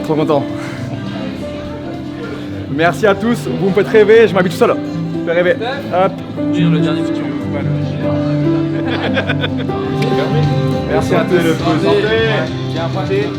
Trop content. Merci à tous, vous me faites rêver, je m'habille tout seul. Je fais rêver. Hop. Le dernier si tu veux. Merci à tous. Viens pointer.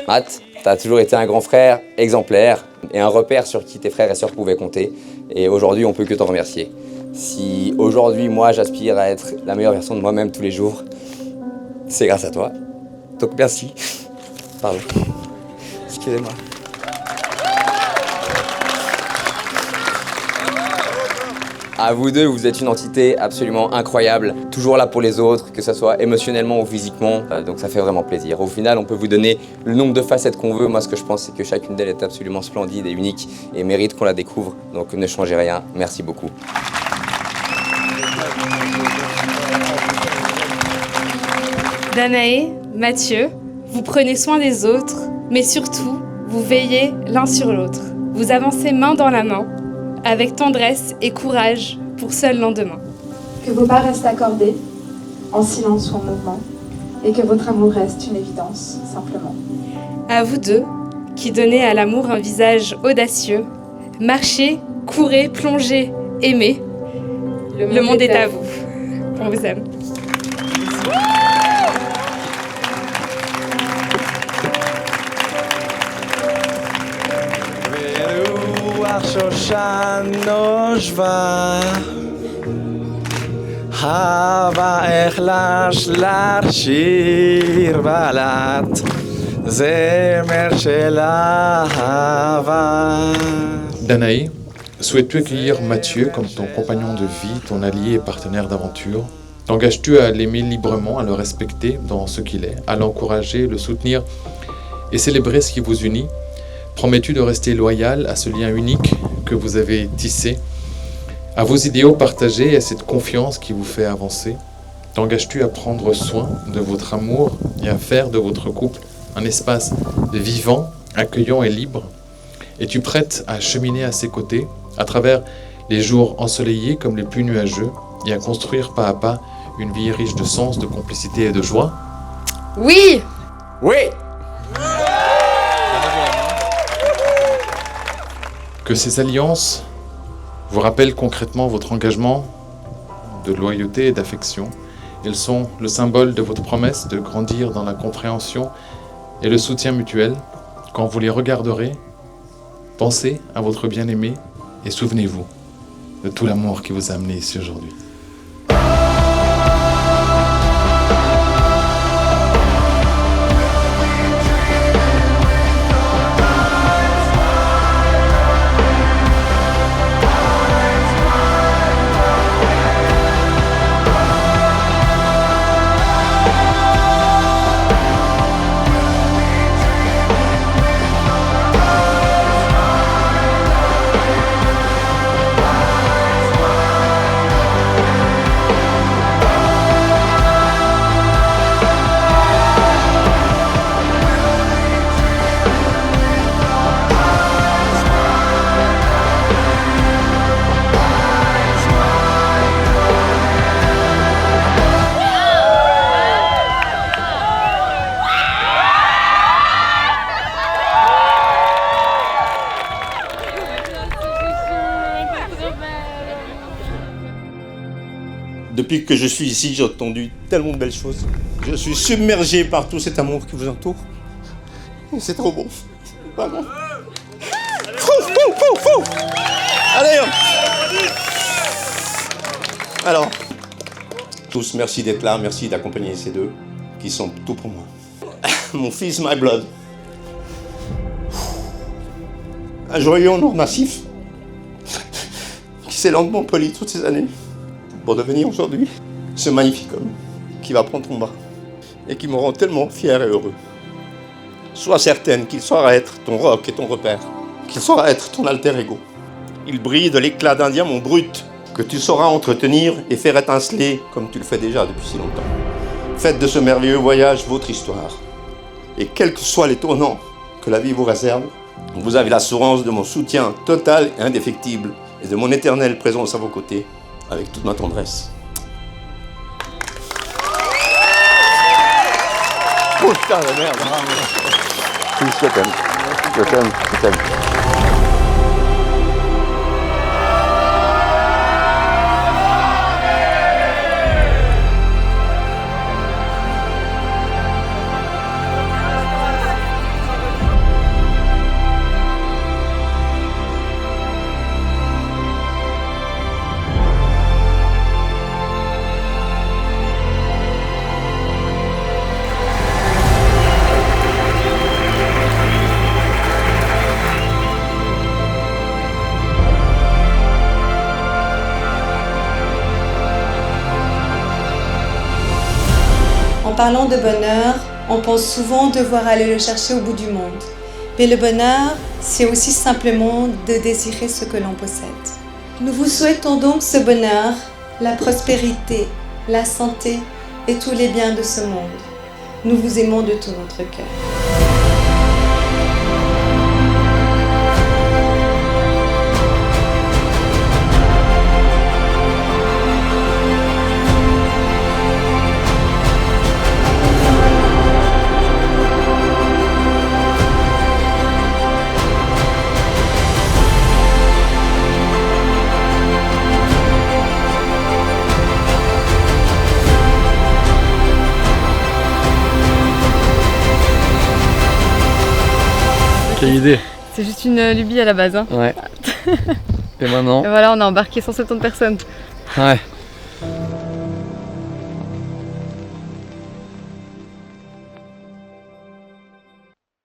Matt, tu as toujours été un grand frère exemplaire et un repère sur qui tes frères et sœurs pouvaient compter. Et aujourd'hui, on peut que t'en remercier. Si aujourd'hui, moi, j'aspire à être la meilleure version de moi-même tous les jours, c'est grâce à toi. Donc merci. Pardon. Excusez-moi. À vous deux, vous êtes une entité absolument incroyable, toujours là pour les autres, que ce soit émotionnellement ou physiquement, donc ça fait vraiment plaisir. Au final, on peut vous donner le nombre de facettes qu'on veut. Moi, ce que je pense, c'est que chacune d'elles est absolument splendide et unique et mérite qu'on la découvre. Donc ne changez rien, merci beaucoup. Danae, Mathieu, vous prenez soin des autres, mais surtout, vous veillez l'un sur l'autre. Vous avancez main dans la main, avec tendresse et courage pour seul lendemain. Que vos pas restent accordés, en silence ou en mouvement, et que votre amour reste une évidence, simplement. À vous deux, qui donnez à l'amour un visage audacieux, marchez, courez, plongez, aimez. Le monde est à vous. On vous aime. Shoshanojva Hava echlash l'arshir balat Zemer shela hava. Danae, souhaites-tu accueillir Mathieu comme ton compagnon de vie, ton allié et partenaire d'aventure? T'engages-tu à l'aimer librement, à le respecter dans ce qu'il est, à l'encourager, le soutenir et célébrer ce qui vous unit? Promets-tu de rester loyal à ce lien unique que vous avez tissé, à vos idéaux partagés et à cette confiance qui vous fait avancer? T'engages-tu à prendre soin de votre amour et à faire de votre couple un espace vivant, accueillant et libre? Es-tu prête à cheminer à ses côtés, à travers les jours ensoleillés comme les plus nuageux, et à construire pas à pas une vie riche de sens, de complicité et de joie? Oui! Oui! Que ces alliances vous rappellent concrètement votre engagement de loyauté et d'affection. Elles sont le symbole de votre promesse de grandir dans la compréhension et le soutien mutuel. Quand vous les regarderez, pensez à votre bien-aimé et souvenez-vous de tout l'amour qui vous a amené ici aujourd'hui. Depuis que je suis ici, j'ai entendu tellement de belles choses. Je suis submergé par tout cet amour qui vous entoure. C'est trop beau. Vraiment. Fou. Allez. Alors, tous, merci d'être là, merci d'accompagner ces deux qui sont tout pour moi. Mon fils, my blood. Un joyeux en or massif qui s'est lentement poli toutes ces années pour devenir aujourd'hui ce magnifique homme qui va prendre ton bras et qui me rend tellement fier et heureux. Sois certaine qu'il saura être ton roc et ton repère, qu'il saura être ton alter ego. Il brille de l'éclat d'un diamant brut que tu sauras entretenir et faire étinceler comme tu le fais déjà depuis si longtemps. Faites de ce merveilleux voyage votre histoire. Et quels que soient les tournants que la vie vous réserve, vous avez l'assurance de mon soutien total et indéfectible et de mon éternelle présence à vos côtés avec toute ma tendresse. Oh putain la merde. Je t'aime. En parlant de bonheur, on pense souvent devoir aller le chercher au bout du monde. Mais le bonheur, c'est aussi simplement de désirer ce que l'on possède. Nous vous souhaitons donc ce bonheur, la prospérité, la santé et tous les biens de ce monde. Nous vous aimons de tout notre cœur. Quelle idée. C'est juste une lubie à la base. Hein. Ouais. Et maintenant? Et voilà, on a embarqué 170 personnes. Ouais.